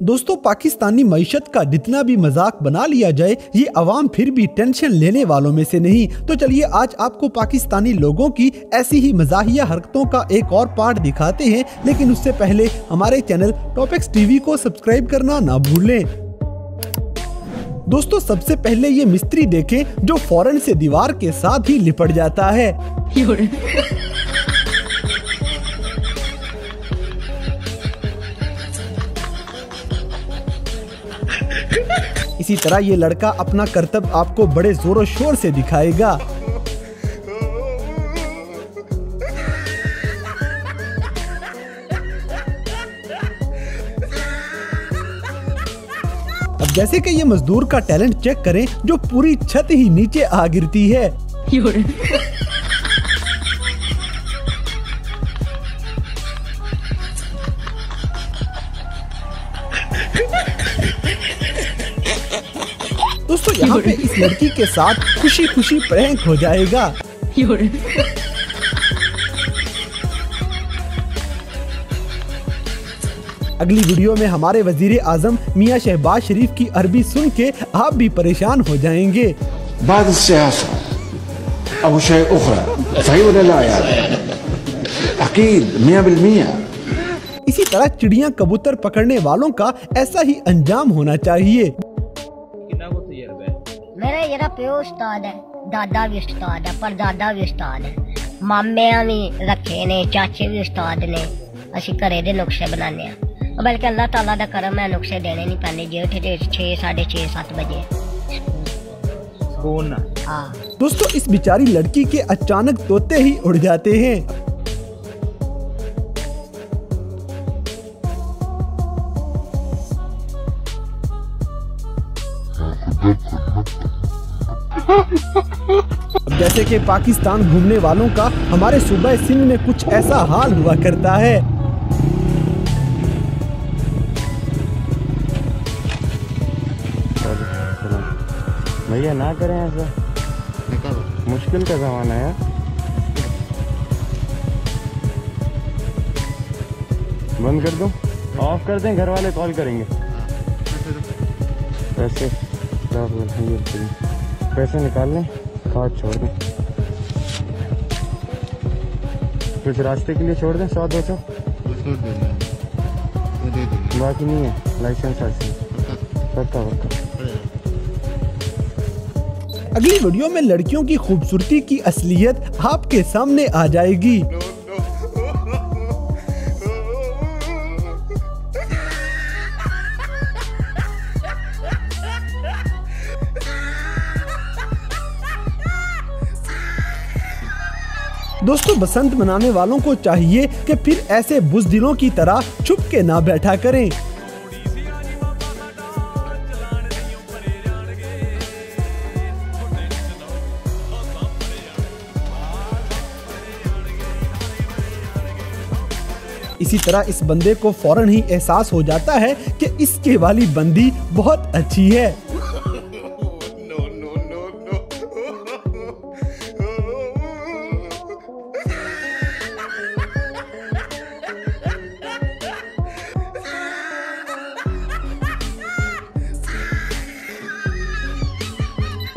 दोस्तों, पाकिस्तानी मईशत का जितना भी मजाक बना लिया जाए, ये अवाम फिर भी टेंशन लेने वालों में से नहीं। तो चलिए आज आपको पाकिस्तानी लोगों की ऐसी ही मजाहिया हरकतों का एक और पार्ट दिखाते हैं, लेकिन उससे पहले हमारे चैनल टॉपिक्स टीवी को सब्सक्राइब करना ना भूलें। दोस्तों, सबसे पहले ये मिस्त्री देखें जो फौरन से दीवार के साथ ही लिपट जाता है। इसी तरह ये लड़का अपना करतब आपको बड़े जोरों शोर से दिखाएगा। अब जैसे कि ये मजदूर का टैलेंट चेक करें जो पूरी छत ही नीचे आ गिरती है। दोस्तों, यहाँ पे इस लड़की के साथ खुशी खुशी प्रैंक हो जाएगा। अगली वीडियो में हमारे वजीर आजम मियां शहबाज शरीफ की अरबी सुन के आप भी परेशान हो जाएंगे। इसी तरह चिड़िया कबूतर पकड़ने वालों का ऐसा ही अंजाम होना चाहिए। मेरा जरा प्यो उस्ताद है, दादा भी उस्ताद है, परदादा भी उस्ताद है, मामिया भी रखे ने, चाचे भी उस्ताद ने। असी घरे दे नुक्शे बनाने, बल्कि अल्लाह ताला दा करम है, नुक्शे देने नहीं पैंदे। जे उठे 6, 6:30, 7 बजे। हाँ दोस्तों, इस बेचारी लड़की के अचानक तोते ही उड़ जाते हैं। अब जैसे कि पाकिस्तान घूमने वालों का हमारे सूबा सिंध में कुछ ऐसा हाल हुआ करता है। भैया ना करें ऐसा, मुश्किल का जमाना है। बंद कर दूं? ऑफ कर दें, घर वाले कॉल करेंगे। पैसे निकाल लें, कार्ड छोड़ दें, कुछ रास्ते के लिए छोड़ दें, 100-200 बाकी नहीं है। लाइसेंस पक्का। अगली वीडियो में लड़कियों की खूबसूरती की असलियत आपके सामने आ जाएगी। दोस्तों, बसंत मनाने वालों को चाहिए कि फिर ऐसे बुज़दिलों की तरह छुप के ना बैठा करें। इसी तरह इस बंदे को फौरन ही एहसास हो जाता है कि इसके वाली बंदी बहुत अच्छी है।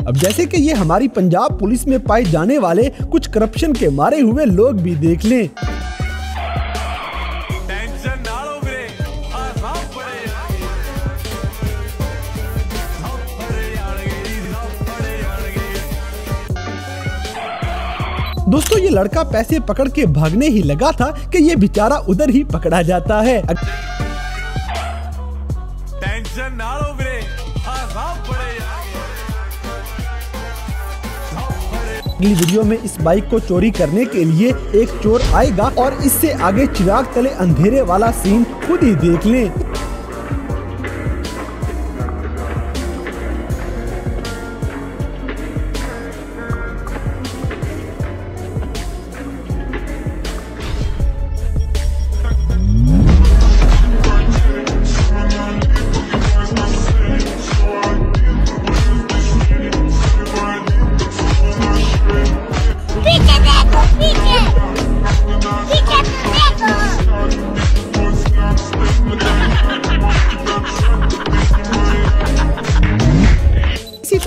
अब जैसे कि ये हमारी पंजाब पुलिस में पाए जाने वाले कुछ करप्शन के मारे हुए लोग भी देख लें। दोस्तों, ये लड़का पैसे पकड़ के भागने ही लगा था कि ये बेचारा उधर ही पकड़ा जाता है। टेंशन ना लो वीरे, अगली वीडियो में इस बाइक को चोरी करने के लिए एक चोर आएगा और इससे आगे चिराग तले अंधेरे वाला सीन खुद ही देख लें। पीछे देखो।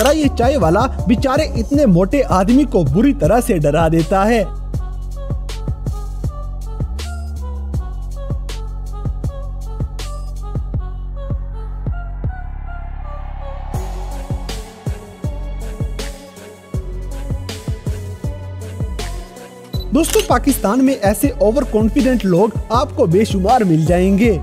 तरह ये चाय वाला बेचारे इतने मोटे आदमी को बुरी तरह से डरा देता है। दोस्तों, पाकिस्तान में ऐसे ओवर कॉन्फिडेंट लोग आपको बेशुमार मिल जाएंगे।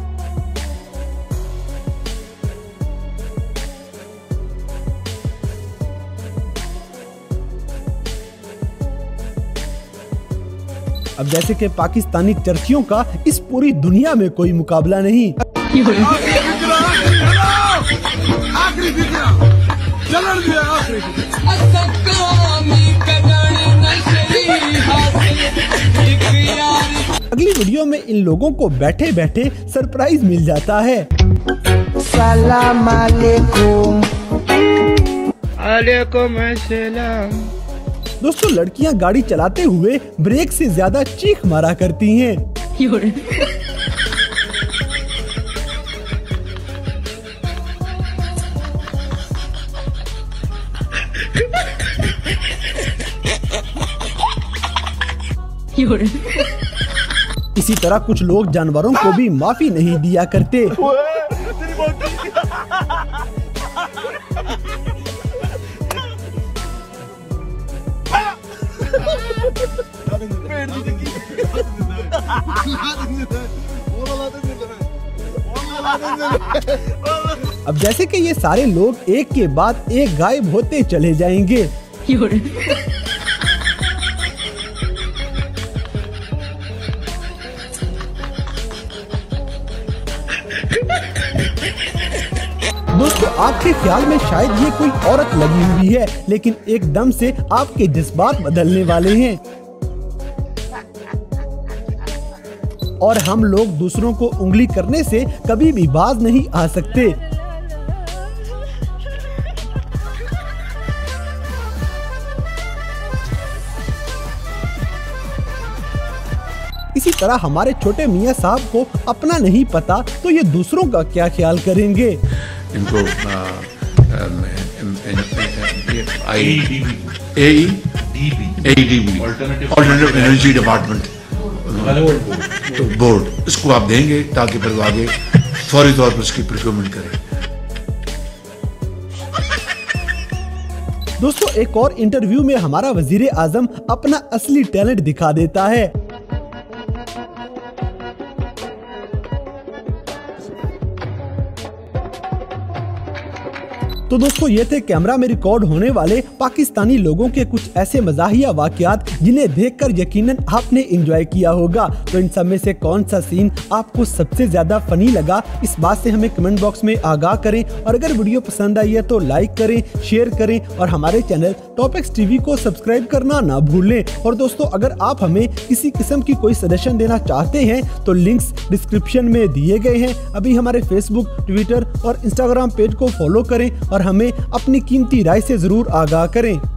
अब जैसे कि पाकिस्तानी चर्चियों का इस पूरी दुनिया में कोई मुकाबला नहीं। अगली वीडियो में इन लोगों को बैठे बैठे सरप्राइज मिल जाता है। सलाम अलैकुम। अलैकुम अस्सलाम। दोस्तों, लड़कियां गाड़ी चलाते हुए ब्रेक से ज्यादा चीख मारा करती हैं। इसी तरह कुछ लोग जानवरों को भी माफी नहीं दिया करते। अब जैसे कि ये सारे लोग एक के बाद एक गायब होते चले जाएंगे। दोस्तों, आपके ख्याल में शायद ये कोई औरत लगी हुई है, लेकिन एकदम से आपके जज्बात बदलने वाले हैं और हम लोग दूसरों को उंगली करने से कभी भी बाज नहीं आ सकते। इसी तरह हमारे छोटे मियाँ साहब को अपना नहीं पता तो ये दूसरों का क्या ख्याल करेंगे। इनको ऑल्टरनेटिव एनर्जी डिपार्टमेंट बोर्ड, इसको आप देंगे ताकि फिर आगे फौरी तौर पर इसकी प्रिक्योरमेंट करें। दोस्तों, एक और इंटरव्यू में हमारा वजीर आजम अपना असली टैलेंट दिखा देता है। तो दोस्तों, ये थे कैमरा में रिकॉर्ड होने वाले पाकिस्तानी लोगों के कुछ ऐसे मजाहिया वाकयात जिन्हें देखकर यकीनन आपने एंजॉय किया होगा। तो इन सब में से कौन सा सीन आपको सबसे ज्यादा फनी लगा, इस बात से हमें कमेंट बॉक्स में आगाह करें। और अगर वीडियो पसंद आई है तो लाइक करें, शेयर करें और हमारे चैनल टॉपिक्स टीवी को सब्सक्राइब करना ना भूलें। और दोस्तों, अगर आप हमें किसी किस्म की कोई सजेशन देना चाहते हैं तो लिंक्स डिस्क्रिप्शन में दिए गए हैं। अभी हमारे फेसबुक, ट्विटर और इंस्टाग्राम पेज को फॉलो करें और हमें अपनी कीमती राय से जरूर आगाह करें।